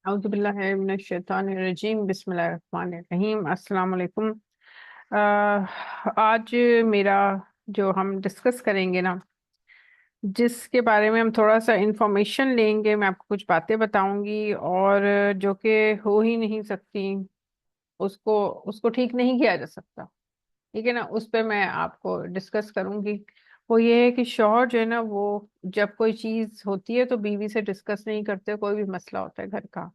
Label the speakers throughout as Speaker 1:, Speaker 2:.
Speaker 1: औज़ुबिल्लाहिमिनश्शैतानिर्रजीम बिस्मिल्लाहिर्रहमानिर्रहीम अस्सलाम वालेकुम। आज मेरा जो हम डिस्कस करेंगे ना, जिसके बारे में हम थोड़ा सा इंफॉर्मेशन लेंगे, मैं आपको कुछ बातें बताऊंगी और जो कि हो ही नहीं सकती, उसको उसको ठीक नहीं किया जा सकता। ठीक है ना, उस पर मैं आपको डिस्कस करूंगी। वो ये है कि शौहर जो है ना, वो जब कोई चीज होती है तो बीवी से डिस्कस नहीं करते। कोई भी मसला होता है घर का,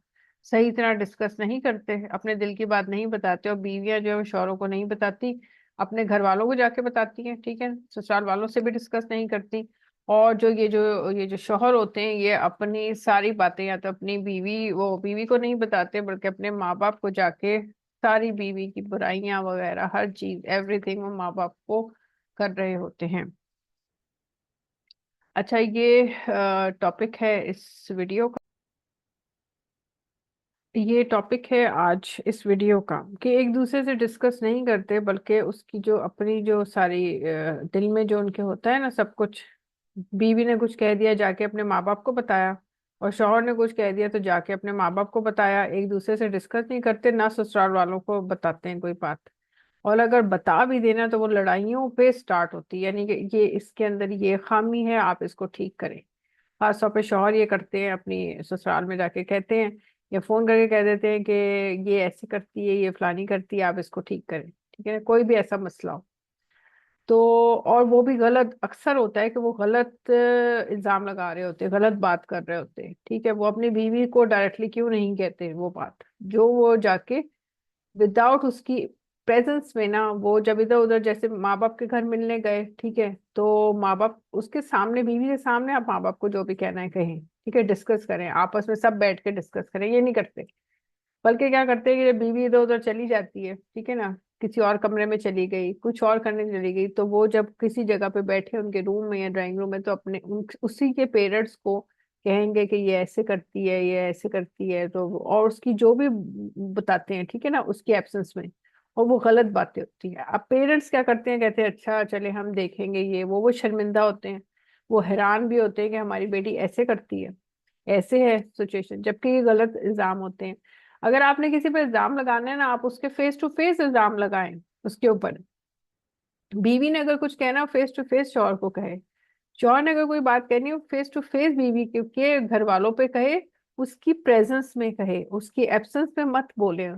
Speaker 1: सही तरह डिस्कस नहीं करते, अपने दिल की बात नहीं बताते। और बीवियां जो है वो शौहरों को नहीं बताती, अपने घर वालों को जाके बताती हैं। ठीक है, ससुराल वालों से भी डिस्कस नहीं करती। और जो शौहर होते हैं, ये अपनी सारी बातें या तो अपनी बीवी को नहीं बताते, बल्कि अपने माँ बाप को जाके सारी बीवी की बुराइयां वगैरह हर चीज एवरीथिंग वो माँ बाप को कर रहे होते हैं। अच्छा, ये टॉपिक है इस वीडियो का। ये टॉपिक है आज इस वीडियो का कि एक दूसरे से डिस्कस नहीं करते, बल्कि उसकी जो अपनी जो सारी दिल में जो उनके होता है ना सब कुछ। बीवी ने कुछ कह दिया, जाके अपने माँ बाप को बताया। और शौहर ने कुछ कह दिया तो जाके अपने माँ बाप को बताया। एक दूसरे से डिस्कस नहीं करते, ना ससुराल वालों को बताते हैं कोई बात। और अगर बता भी देना तो वो लड़ाइयों पे स्टार्ट होती है, यानी कि ये इसके अंदर ये खामी है, आप इसको ठीक करें। खासतौर पे शौहर ये करते हैं, अपनी ससुराल में जाके कहते हैं या फोन करके कह देते हैं कि ये ऐसी करती है, ये फलानी करती है, आप इसको ठीक करें। ठीक है, कोई भी ऐसा मसला हो तो। और वो भी गलत अक्सर होता है कि वो गलत इल्जाम लगा रहे होते हैं, गलत बात कर रहे होते हैं। ठीक है, वो अपनी बीवी को डायरेक्टली क्यों नहीं कहते वो बात, जो वो जाके विदाउट उसकी प्रेजेंस में ना, वो जब इधर उधर जैसे माँ बाप के घर मिलने गए, ठीक है, तो माँ बाप उसके सामने, बीवी के सामने आप माँ बाप को जो भी कहना है कहें। ठीक है, डिस्कस करें, आपस में सब बैठ के डिस्कस करें। ये नहीं करते, बल्कि क्या करते हैं कि जब बीवी इधर उधर चली जाती है, ठीक है ना, किसी और कमरे में चली गई, कुछ और करने चली गई, तो वो जब किसी जगह पे बैठे उनके रूम में या ड्राइंग रूम में, तो अपने उसी के पेरेंट्स को कहेंगे कि ये ऐसे करती है, ये ऐसे करती है, तो और उसकी जो भी बताते हैं, ठीक है ना, उसकी एब्सेंस में। और वो गलत बातें होती है। अब पेरेंट्स क्या करते हैं, कहते हैं अच्छा चले हम देखेंगे ये वो शर्मिंदा होते हैं। वो हैरान भी होते हैं कि हमारी बेटी ऐसे करती है, ऐसे है सिचुएशन, जबकि ये गलत इल्जाम होते हैं। अगर आपने किसी पर इल्जाम लगाना है ना, आप उसके फेस टू फेस इल्जाम लगाएं उसके ऊपर। बीवी ने अगर कुछ कहना, फेस टू फेस शौहर को कहे। शौहर ने अगर कोई बात कहनी हो, फेस टू फेस बीवी के घर वालों पे कहे, उसकी प्रेजेंस में कहे, उसकी एब्सेंस में मत बोले।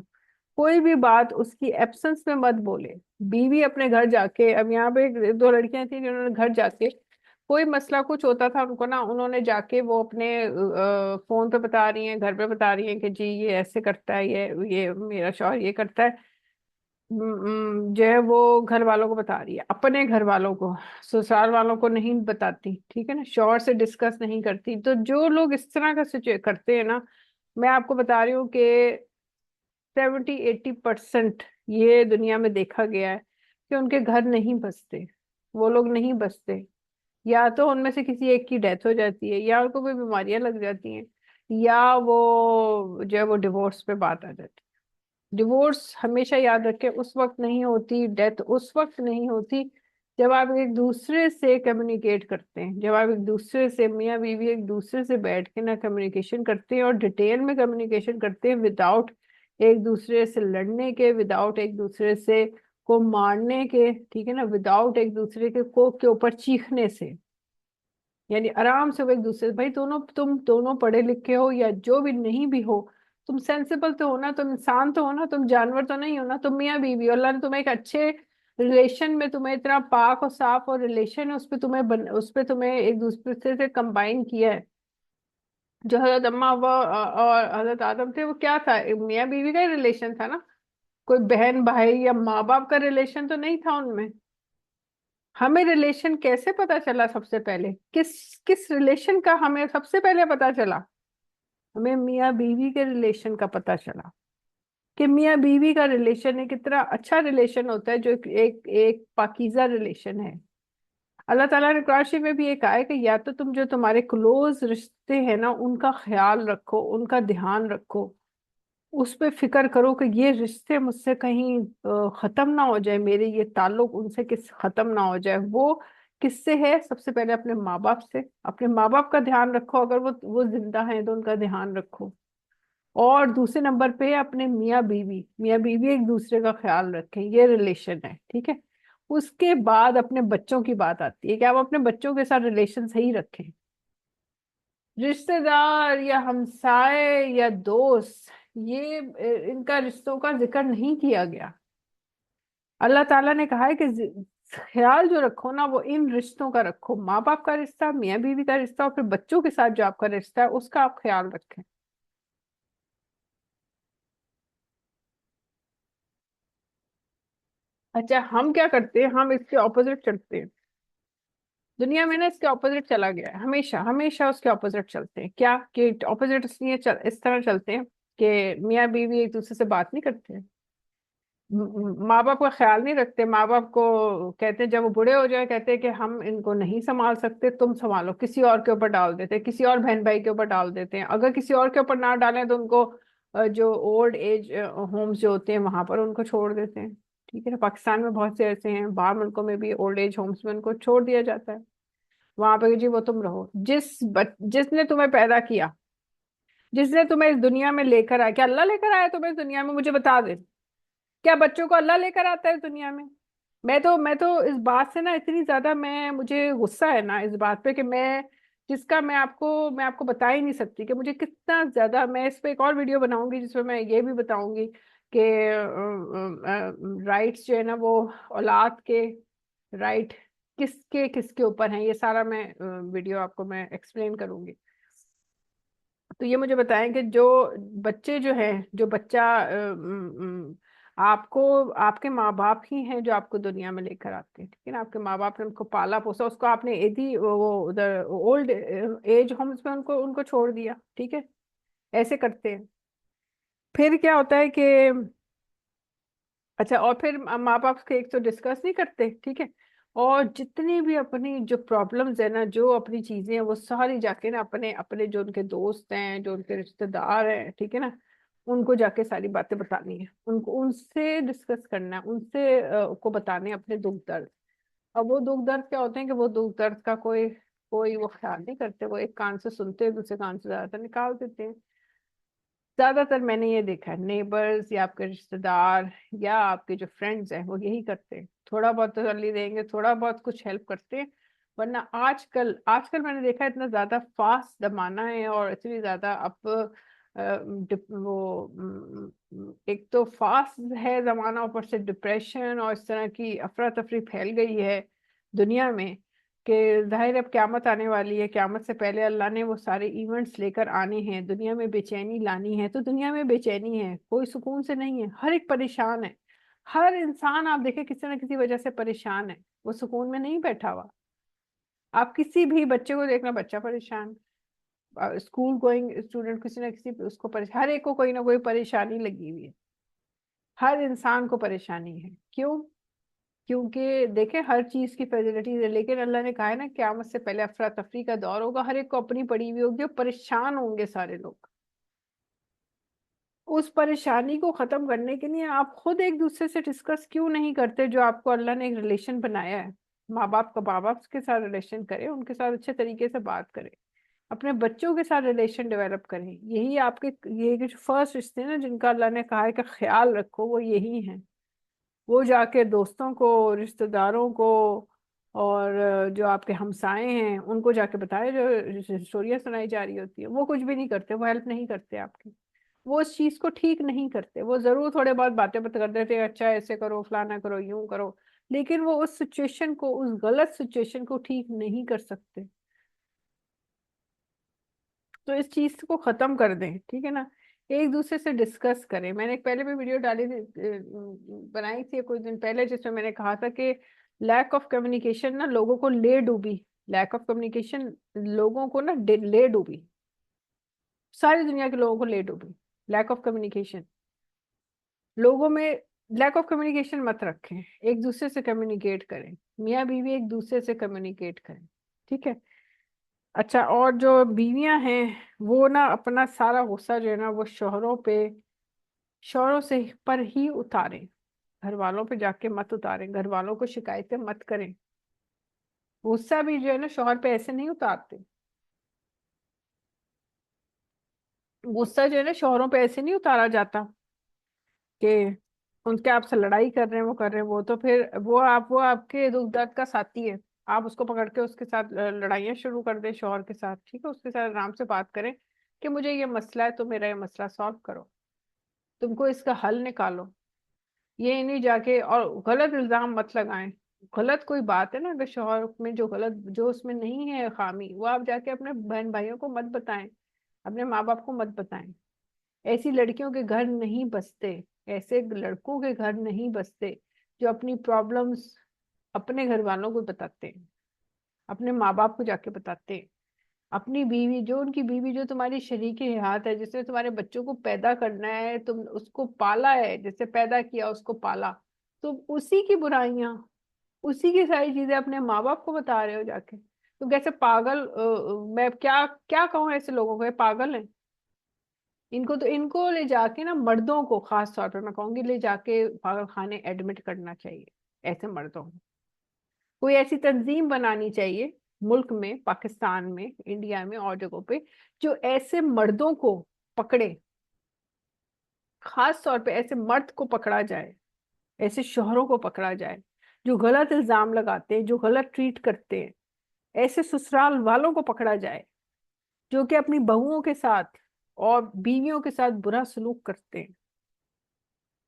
Speaker 1: कोई भी बात उसकी एब्सेंस में मत बोले। बीवी अपने घर जाके, अब यहाँ पे दो लड़कियां थी जिन्होंने घर जाके कोई मसला कुछ होता था उनको ना, उन्होंने जाके वो अपने फोन पे बता रही हैं, घर पे बता रही हैं कि जी ये ऐसे करता है, ये मेरा शौहर ये करता है। जो है वो घर वालों को बता रही है, अपने घर वालों को, ससुराल वालों को नहीं बताती। ठीक है ना, शौहर से डिस्कस नहीं करती। तो जो लोग इस तरह का सिचुए करते हैं ना, मैं आपको बता रही हूँ कि 70-80% ये दुनिया में देखा गया है कि उनके घर नहीं बसते। वो लोग नहीं बसते, या तो उनमें से किसी एक की डेथ हो जाती है, या उनको कोई बीमारियां लग जाती हैं, या वो जो है वो डिवोर्स पे बात आ जाती है। डिवोर्स हमेशा याद रखें उस वक्त नहीं होती, डेथ उस वक्त नहीं होती जब आप एक दूसरे से कम्युनिकेट करते हैं, जब आप एक दूसरे से, मियाँ बीवी एक दूसरे से बैठ के ना कम्युनिकेशन करते हैं और डिटेल में कम्युनिकेशन करते हैं, विदाउट एक दूसरे से लड़ने के, विदाउट एक दूसरे से को मारने के, ठीक है ना, विदाउट एक दूसरे के ऊपर चीखने से। यानी आराम से वो एक दूसरे, भाई दोनों, तुम दोनों पढ़े लिखे हो या जो भी नहीं भी हो, तुम सेंसिबल तो हो ना, तुम इंसान तो हो ना, तुम जानवर तो नहीं हो ना, तुम मियाँ बीवी हो। अल्लाह ने तुम्हें एक अच्छे रिलेशन में, तुम्हें इतना पाक और साफ और रिलेशन है, उस पे तुम्हें एक दूसरे से कंबाइन किया है। जो हजरत अम्मा हव्वा और हजरत आदम थे, वो क्या था, मियाँ बीवी का रिलेशन था ना। कोई बहन भाई या माँ बाप का रिलेशन तो नहीं था उनमें। हमें रिलेशन कैसे पता चला, सबसे पहले किस किस रिलेशन का हमें सबसे पहले पता चला? हमें मियाँ बीवी के रिलेशन का पता चला कि मियाँ बीवी का रिलेशन एक इतना अच्छा रिलेशन होता है, जो एक पाकीज़ा रिलेशन है। अल्लाह ताला ने कुरान शरीफ में भी ये कहा है कि या तो तुम जो तुम्हारे क्लोज रिश्ते हैं ना, उनका ख्याल रखो, उनका ध्यान रखो, उस पे फिक्र करो कि ये रिश्ते मुझसे कहीं खत्म ना हो जाए, मेरे ये ताल्लुक उनसे किस खत्म ना हो जाए। वो किससे है? सबसे पहले अपने माँ बाप से। अपने माँ बाप का ध्यान रखो, अगर वो जिंदा हैं तो उनका ध्यान रखो। और दूसरे नंबर पे अपने मियाँ बीवी एक दूसरे का ख्याल रखें, ये रिलेशन है, ठीक है। उसके बाद अपने बच्चों की बात आती है कि आप अपने बच्चों के साथ रिलेशन सही रखें। रिश्तेदार या हमसाए या दोस्त, ये इनका रिश्तों का जिक्र नहीं किया गया। अल्लाह ताला ने कहा है कि ख्याल जो रखो ना वो इन रिश्तों का रखो, माँ बाप का रिश्ता, मियाँ बीवी का रिश्ता, और फिर बच्चों के साथ जो आपका रिश्ता है उसका आप ख्याल रखें। अच्छा, हम क्या करते हैं, हम इसके ऑपोजिट चलते हैं। दुनिया में ना इसके ऑपोजिट चला गया है, हमेशा हमेशा उसके ऑपोजिट चलते हैं। क्या कि ऑपोजिट इसलिए इस तरह चलते हैं कि मियाँ बीवी एक दूसरे से बात नहीं करते हैं, माँ बाप का ख्याल नहीं रखते। माँ बाप को कहते हैं, जब वो बूढ़े हो जाए कहते हैं कि हम इनको नहीं संभाल सकते, तुम संभालो, किसी और के ऊपर डाल देते हैं, किसी और बहन भाई के ऊपर डाल देते हैं। अगर किसी और के ऊपर ना डालें तो उनको जो ओल्ड एज होम्स जो होते हैं वहां पर उनको छोड़ देते हैं। ठीक है ना, पाकिस्तान में बहुत से ऐसे हैं, बाहर मुल्कों में भी ओल्ड एज होम्स में उनको छोड़ दिया जाता है। वहां पे जी वो तुम रहो, जिसने तुम्हें पैदा किया, जिसने तुम्हें इस दुनिया में लेकर आया, क्या अल्लाह लेकर आया तुम्हें इस दुनिया में, मुझे बता दे। क्या बच्चों को अल्लाह लेकर आता है इस दुनिया में? मैं तो इस बात से ना इतनी ज्यादा मुझे गुस्सा है ना इस बात पे कि जिसका मैं आपको बता ही नहीं सकती कि मुझे कितना ज्यादा। मैं इस पे एक और वीडियो बनाऊंगी जिसमें मैं ये भी बताऊंगी कि राइट्स जो है ना वो औलाद के राइट किसके किसके ऊपर हैं, ये सारा मैं वीडियो आपको मैं एक्सप्लेन करूंगी। तो ये मुझे बताएं कि जो बच्चे जो हैं, जो बच्चा आपको, आपके माँ बाप ही हैं जो आपको दुनिया में लेकर आते हैं, ठीक है ना। आपके माँ बाप ने उनको पाला पोसा, उसको आपने यदि वो उधर ओल्ड एज होम्स में उनको उनको छोड़ दिया, ठीक है। ऐसे करते हैं। फिर क्या होता है कि अच्छा, और फिर माँ बाप के एक तो डिस्कस नहीं करते, ठीक है। और जितनी भी अपनी जो प्रॉब्लम्स है ना, जो अपनी चीजें हैं, वो सारी जाके ना अपने अपने जो उनके दोस्त हैं, जो उनके रिश्तेदार हैं, ठीक है ना, उनको जाके सारी बातें बतानी है, उनको उनसे डिस्कस करना है, उनसे को बताने हैं अपने दुख दर्द। अब वो दुख दर्द क्या होते हैं कि वो दुख दर्द का कोई कोई वो ख्याल नहीं करते, वो एक कान से सुनते हैं, दूसरे कान से ज्यादातर निकाल देते हैं। ज्यादातर मैंने ये देखा है, नेबर्स या आपके रिश्तेदार या आपके जो फ्रेंड्स हैं वो यही करते हैं, थोड़ा बहुत तसल्ली देंगे, थोड़ा बहुत कुछ हेल्प करते हैं। वरना आजकल आजकल मैंने देखा है इतना ज्यादा फास्ट जमाना है, और इतनी ज्यादा अब एक तो फास्ट है जमाना, ऊपर से डिप्रेशन और इस तरह की अफरा तफरी फैल गई है दुनिया में कि जाहिर है अब क्यामत आने वाली है। क्यामत से पहले अल्लाह ने वो सारे इवेंट्स लेकर आने हैं, दुनिया में बेचैनी लानी है। तो दुनिया में बेचैनी है, कोई सुकून से नहीं है, हर एक परेशान है। हर इंसान आप देखें किसी ना किसी वजह से परेशान है, वो सुकून में नहीं बैठा हुआ। आप किसी भी बच्चे को देखना, बच्चा परेशान, स्कूल गोइंग स्टूडेंट किसी ना किसी उसको परेशान, हर एक को कोई ना कोई परेशानी लगी हुई है। हर इंसान को परेशानी है, क्यों? क्योंकि देखें हर चीज की फैसिलिटीज है, लेकिन अल्लाह ने कहा है ना क़यामत से पहले अफरा तफरी का दौर होगा, हर एक को अपनी पड़ी हुई होगी और परेशान होंगे सारे लोग। उस परेशानी को खत्म करने के लिए आप खुद एक दूसरे से डिस्कस क्यों नहीं करते? जो आपको अल्लाह ने एक रिलेशन बनाया है, माँ बाप के साथ रिलेशन करें, उनके साथ अच्छे तरीके से बात करें, अपने बच्चों के साथ रिलेशन डेवलप करें। यही आपके, ये जो फर्स्ट रिश्ते हैं ना जिनका अल्लाह ने कहा है कि ख्याल रखो, वो यही हैं। वो जाके दोस्तों को, रिश्तेदारों को, और जो आपके हमसाए हैं उनको जाके बताए, जो स्टोरियाँ सुनाई जा रही होती है, वो कुछ भी नहीं करते, वो हेल्प नहीं करते आपकी, वो उस चीज को ठीक नहीं करते। वो जरूर थोड़े बहुत बातें बता कर देते हैं, अच्छा ऐसे करो, फलाना करो, यूं करो, लेकिन वो उस सिचुएशन को, उस गलत सिचुएशन को ठीक नहीं कर सकते। तो इस चीज को खत्म कर दें, ठीक है ना। एक दूसरे से डिस्कस करें। मैंने एक पहले भी वीडियो डाली थी, बनाई थी कुछ दिन पहले, जिसमें मैंने कहा था कि लैक ऑफ कम्युनिकेशन ना लोगों को ले डूबी, लैक ऑफ कम्युनिकेशन लोगों को ना ले डूबी, सारी दुनिया के लोगों को ले डूबी। लैक ऑफ कम्युनिकेशन लोगों में, लैक ऑफ कम्युनिकेशन मत रखें, एक दूसरे से कम्युनिकेट करें, मियाँ बीवी एक दूसरे से कम्युनिकेट करें, ठीक है। अच्छा, और जो बीवियां हैं वो ना अपना सारा गुस्सा जो है ना वो शौहरों से पर ही उतारें, घर वालों पे जाके मत उतारें, घर वालों को शिकायतें मत करें। गुस्सा भी जो है ना शौहर पे ऐसे नहीं उतारते। गुस्सा जो है ना शौहरों पे ऐसे नहीं उतारा जाता कि उनके आपसे लड़ाई कर रहे हैं, वो कर रहे हैं, वो तो फिर वो आपके दुख दर्द का साथी है। आप उसको पकड़ के उसके साथ लड़ाइयाँ शुरू कर दें शौहर के साथ, ठीक है, उसके साथ आराम से बात करें कि मुझे ये मसला है, तो मेरा ये मसला सॉल्व करो, तुमको इसका हल निकालो। ये नहीं जाके और गलत इल्जाम मत लगाएं। गलत कोई बात है ना, अगर शौहर में जो गलत, जो उसमें नहीं है खामी, वो आप जाके अपने बहन भाइयों को मत बताएं, अपने माँ बाप को मत बताएं। ऐसी लड़कियों के घर नहीं बसते, ऐसे लड़कों के घर नहीं बसते जो अपनी प्रॉब्लम्स अपने घर वालों को बताते हैं, अपने माँ बाप को जाके बताते हैं। अपनी बीवी, जो उनकी बीवी जो तुम्हारी शरीके हयात है, जिसने तुम्हारे बच्चों को पैदा करना है, तुम उसको पाला है, जैसे पैदा किया उसको पाला, तुम उसी की बुराइयां, उसी की सारी चीजें अपने माँ बाप को बता रहे हो जाके। तुम कैसे पागल, मैं क्या क्या कहूँ ऐसे लोगों को, ये पागल है। इनको ले जाके ना, मर्दों को खास तौर पर मैं कहूंगी, ले जाके पागल खाने एडमिट करना चाहिए ऐसे मर्दों को। कोई ऐसी तंजीम बनानी चाहिए मुल्क में, पाकिस्तान में, इंडिया में और जगहों पे, जो ऐसे मर्दों को पकड़े, खास तौर पे ऐसे मर्द को पकड़ा जाए, ऐसे शोहरों को पकड़ा जाए जो गलत इल्जाम लगाते हैं, जो गलत ट्रीट करते हैं। ऐसे ससुराल वालों को पकड़ा जाए जो कि अपनी बहुओं के साथ और बीवियों के साथ बुरा सलूक करते हैं।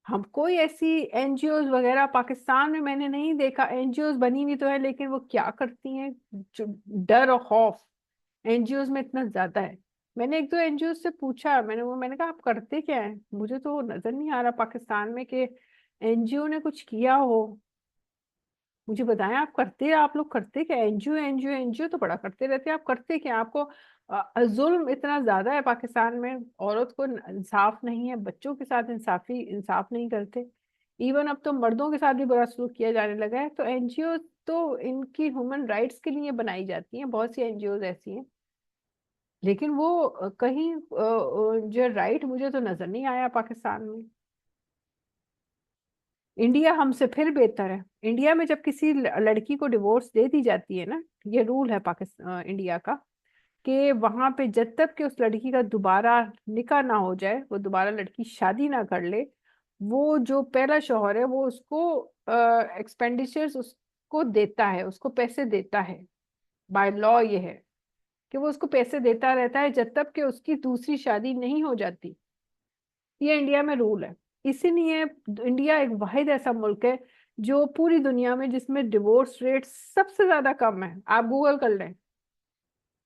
Speaker 1: हम कोई ऐसी एनजीओज वगैरह पाकिस्तान में मैंने नहीं देखा। एनजीओज बनी हुई तो है, लेकिन वो क्या करती हैं, जो डर और खौफ एनजीओज में इतना ज्यादा है। मैंने एक दो एनजीओ से पूछा, मैंने कहा आप करते क्या है, मुझे तो नजर नहीं आ रहा पाकिस्तान में कि एनजीओ ने कुछ किया हो। मुझे बताएं आप करते, आप लोग करते क्या, एनजीओ एनजीओ एनजीओ तो बड़ा करते रहते हैं, आप करते क्या, आपको जुल्म इतना ज्यादा है पाकिस्तान में, औरत को इंसाफ नहीं है, बच्चों के साथ इंसाफ नहीं करते। इवन अब तो मर्दों के साथ भी बुरा सलूक किया जाने लगा है। तो एनजीओ तो इनकी ह्यूमन राइट्स के लिए बनाई जाती हैं, बहुत सी एनजीओ ऐसी हैं, लेकिन वो कहीं जो राइट मुझे तो नजर नहीं आया पाकिस्तान में। इंडिया हमसे फिर बेहतर है। इंडिया में जब किसी लड़की को डिवोर्स दे दी जाती है ना, ये रूल है पाकिस्तान इंडिया का, कि वहां पे जब तक कि उस लड़की का दोबारा निकाह ना हो जाए, वो दोबारा लड़की शादी ना कर ले, वो जो पहला शौहर है वो उसको एक्सपेंडिचर्स उसको देता है, उसको पैसे देता है। बाय लॉ ये है कि वो उसको पैसे देता रहता है जब तक कि उसकी दूसरी शादी नहीं हो जाती। ये इंडिया में रूल है। इसीलिए इंडिया एक वाहिद ऐसा मुल्क है जो पूरी दुनिया में जिसमें डिवोर्स रेट सबसे ज्यादा कम है। आप गूगल कर लें,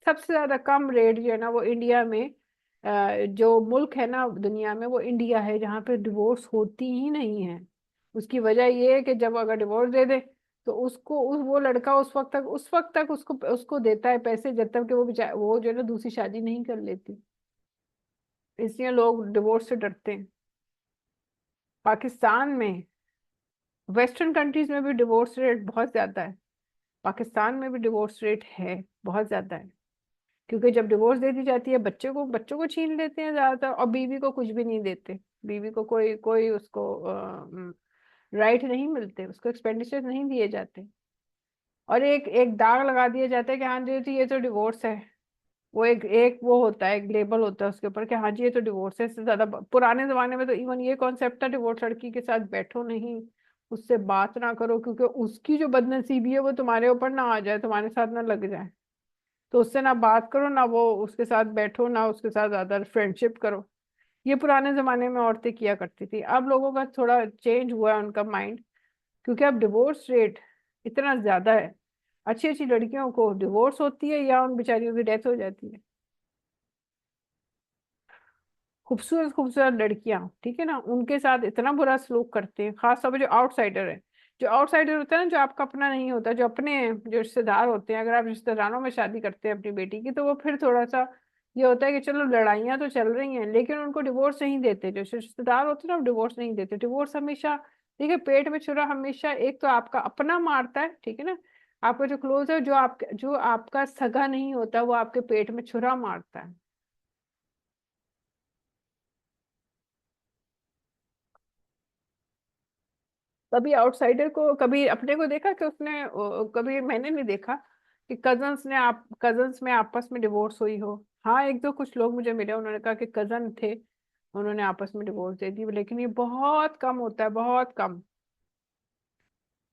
Speaker 1: सबसे ज्यादा कम रेट जो है ना वो इंडिया में, जो मुल्क है ना दुनिया में, वो इंडिया है, जहाँ पे डिवोर्स होती ही नहीं है। उसकी वजह ये है कि जब अगर डिवोर्स दे दे तो वो लड़का उस वक्त तक उसको उसको देता है पैसे जब तक कि वो जो है ना दूसरी शादी नहीं कर लेती। इसलिए लोग डिवोर्स से डरते हैं। पाकिस्तान में, वेस्टर्न कंट्रीज में भी डिवोर्स रेट बहुत ज्यादा है, पाकिस्तान में भी डिवोर्स रेट है, बहुत ज्यादा है। क्योंकि जब डिवोर्स दे दी जाती है, बच्चों को छीन लेते हैं ज्यादातर, और बीवी को कुछ भी नहीं देते। बीवी को कोई कोई उसको राइट नहीं मिलते, उसको एक्सपेंडिचर नहीं दिए जाते, और एक एक दाग लगा दिया जाता है कि हाँ जी ये तो डिवोर्स है। वो एक एक वो होता है, एक लेबल होता है उसके ऊपर कि हाँ जी ये तो डिवोर्स है। इससे ज्यादा पुराने जमाने में तो इवन ये कॉन्सेप्ट था, डिवोर्स लड़की के साथ बैठो नहीं, उससे बात ना करो, क्योंकि उसकी जो बदनसीबी है वो तुम्हारे ऊपर ना आ जाए, तुम्हारे साथ ना लग जाए। तो उससे ना बात करो, ना वो उसके साथ बैठो, ना उसके साथ ज्यादा फ्रेंडशिप करो। ये पुराने जमाने में औरतें किया करती थी। अब लोगों का थोड़ा चेंज हुआ है उनका माइंड, क्योंकि अब डिवोर्स रेट इतना ज्यादा है। अच्छी अच्छी लड़कियों को डिवोर्स होती है या उन बेचारियों की डेथ हो जाती है। खूबसूरत खूबसूरत लड़कियां, ठीक है ना, उनके साथ इतना बुरा सलूक करते हैं, खास तौर पर जो आउटसाइडर है। जो आउटसाइडर होता है ना, जो आपका अपना नहीं होता, जो अपने जो रिश्तेदार होते हैं, अगर आप रिश्तेदारों में शादी करते हैं अपनी बेटी की, तो वो फिर थोड़ा सा ये होता है कि चलो लड़ाइयाँ तो चल रही हैं, लेकिन उनको डिवोर्स नहीं देते। जो रिश्तेदार होते हैं ना, डिवोर्स नहीं देते। डिवोर्स हमेशा, देखिए, पेट में छुरा हमेशा एक तो आपका अपना मारता है, ठीक है ना, आपका जो क्लोज है, जो आपका सगा नहीं होता, वो आपके पेट में छुरा मारता है। आउटसाइडर को कभी अपने को देखा कि कभी मैंने नहीं देखा कि कजन्स में आपस में डिवोर्स हुई हो, हाँ, एक दो कुछ लोग मुझे मिले, उन्होंने कहा कि कजन थे, उन्होंने आपस में डिवोर्स दे दी, लेकिन ये बहुत कम होता है, बहुत कम।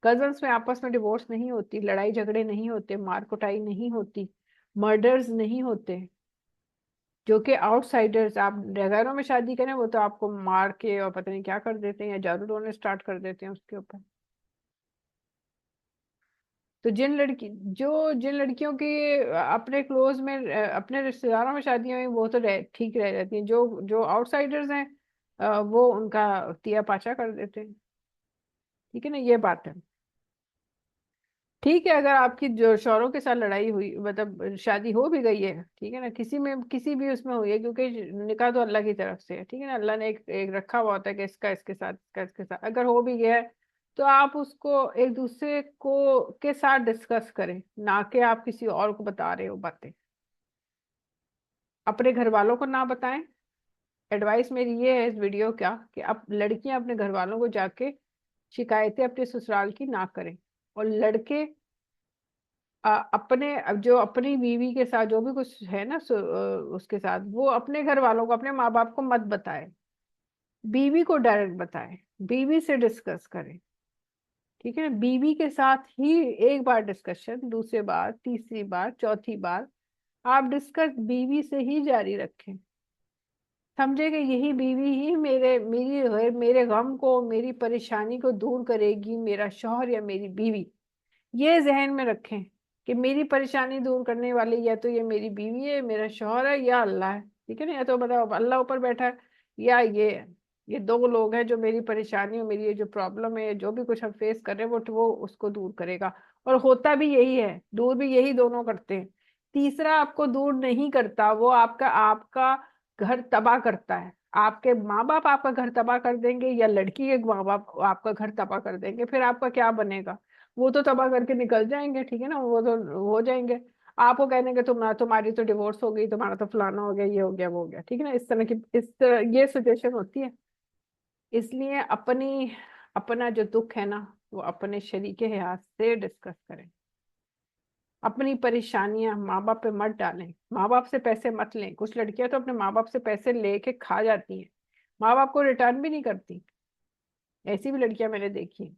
Speaker 1: कजन्स में आपस में डिवोर्स नहीं होती, लड़ाई झगड़े नहीं होते, मार कुटाई नहीं होती, मर्डर्स नहीं होते। जो कि आउटसाइडर्स, आप गैरों में शादी करें वो तो आपको मार के और पता नहीं क्या कर देते हैं, या जादू टोने स्टार्ट कर देते हैं उसके ऊपर। तो जिन लड़कियों की अपने क्लोज में अपने रिश्तेदारों में शादियां हुई, वो तो ठीक रह जाती हैं। जो जो आउटसाइडर्स हैं वो उनका तिया पाचा कर देते हैं। ठीक है ना, ये बात है। ठीक है, अगर आपकी जो शौहरों के साथ लड़ाई हुई, मतलब शादी हो भी गई है, ठीक है ना, किसी में किसी भी उसमें हुई है, क्योंकि निकाह तो अल्लाह की तरफ से है, ठीक है ना, अल्लाह ने एक रखा हुआ होता है कि इसका इसके साथ, इसका इसके साथ, अगर हो भी गया है तो आप उसको एक दूसरे को के साथ डिस्कस करें, ना कि आप किसी और को बता रहे हो बातें। अपने घर वालों को ना बताएं। एडवाइस मेरी ये है इस वीडियो का, कि अब लड़कियां अपने घर वालों को जाके शिकायतें अपने ससुराल की ना करें, और लड़के अपने अब जो अपनी बीवी के साथ जो भी कुछ है ना उसके साथ वो अपने घर वालों को, अपने माँ बाप को मत बताए, बीवी को डायरेक्ट बताए, बीवी से डिस्कस करें। ठीक है ना, बीवी के साथ ही एक बार डिस्कशन, दूसरी बार, तीसरी बार, चौथी बार आप डिस्कस बीवी से ही जारी रखें। समझे कि यही बीवी ही मेरे गम को, मेरी परेशानी को दूर करेगी, मेरा शौहर या मेरी बीवी। ये जहन में रखें कि मेरी परेशानी दूर करने वाली या तो ये मेरी बीवी है, मेरा शौहर है, या अल्लाह है। ठीक है ना, या तो बताओ अल्लाह ऊपर बैठा है, या ये दो लोग हैं जो मेरी परेशानी और मेरी ये जो प्रॉब्लम है, जो भी कुछ हम फेस कर रहे हैं, वो उसको दूर करेगा। और होता भी यही है, दूर भी यही दोनों करते हैं। तीसरा आपको दूर नहीं करता, वो आपका आपका घर तबाह करता है। आपके माँ बाप आपका घर तबाह कर देंगे, या लड़की के माँ बाप आपका घर तबाह कर देंगे, फिर आपका क्या बनेगा? वो तो तबाह करके निकल जाएंगे, ठीक है ना, वो तो हो जाएंगे। आपको कह देंगे तुम्हारी तो डिवोर्स हो गई, तुम्हारा तो फलाना हो गया, ये हो गया, वो हो गया, ठीक है ना, इस तरह ये सिचुएशन होती है। इसलिए अपना जो दुख है ना, वो अपने शरीके हयात से डिस्कस करें। अपनी परेशानियां माँ बाप पे मत डालें, माँ बाप से पैसे मत लें। कुछ लड़कियां तो अपने माँ बाप से पैसे लेके खा जाती हैं, माँ बाप को रिटर्न भी नहीं करती। ऐसी भी लड़कियां मैंने देखी हैं।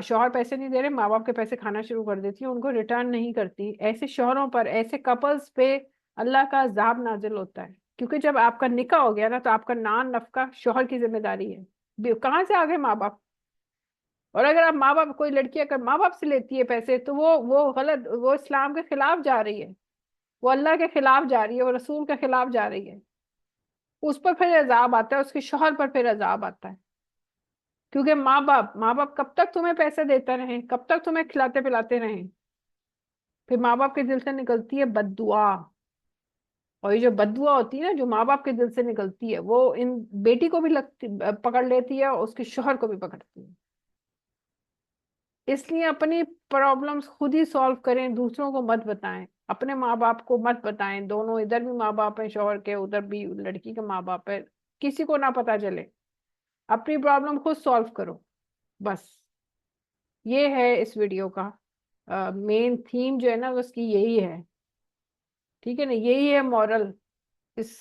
Speaker 1: शौहर पैसे नहीं दे रहे, माँ बाप के पैसे खाना शुरू कर देती है, उनको रिटर्न नहीं करती। ऐसे शौहरों पर, ऐसे कपल्स पे अल्लाह का अजाब नाजिल होता है। क्योंकि जब आपका निकाह हो गया ना, तो आपका नान नफका शौहर की जिम्मेदारी है। कहाँ से आ गए माँ बाप? और अगर आप माँ बाप, कोई लड़की अगर माँ बाप से लेती है पैसे, तो वो गलत, वो इस्लाम के खिलाफ जा रही है, वो अल्लाह के खिलाफ जा रही है, वो रसूल के खिलाफ जा रही है। उस पर फिर अजाब आता है, उसके शौहर पर फिर अजाब आता है। क्योंकि माँ बाप कब तक तुम्हें पैसे देते रहे, कब तक तुम्हें खिलाते पिलाते रहे? फिर माँ बाप के दिल से निकलती है बद्दुआ। और ये जो बद्दुआ होती है ना, जो माँ बाप के दिल से निकलती है, वो इन बेटी को भी पकड़ लेती है, और उसके शौहर को भी पकड़ती है। इसलिए अपनी प्रॉब्लम्स खुद ही सॉल्व करें, दूसरों को मत बताएं, अपने माँ बाप को मत बताएं। दोनों, इधर भी माँ बाप है शौहर के, उधर भी लड़की के माँ बाप है, किसी को ना पता चले। अपनी प्रॉब्लम खुद सॉल्व करो, बस। ये है इस वीडियो का मेन थीम जो है ना, उसकी यही है। ठीक है ना, यही है मॉरल इस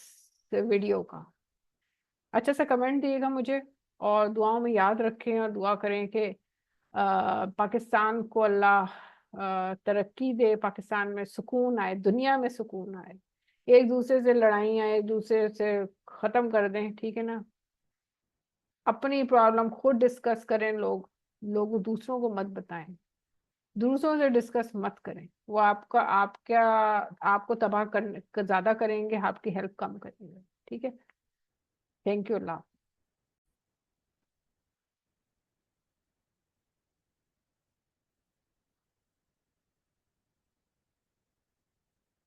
Speaker 1: वीडियो का। अच्छा सा कमेंट दिएगा मुझे, और दुआओं में याद रखें, और दुआ करें कि पाकिस्तान को अल्लाह तरक्की दे, पाकिस्तान में सुकून आए, दुनिया में सुकून आए, एक दूसरे से लड़ाइयाँ एक दूसरे से खत्म कर दें। ठीक है ना, अपनी प्रॉब्लम खुद डिस्कस करें। लोग दूसरों को मत बताएं, दूसरों से डिस्कस मत करें। वो आपको तबाह करने ज्यादा करेंगे, आपकी हेल्प कम करेंगे। ठीक है। Thank you. अल्लाह।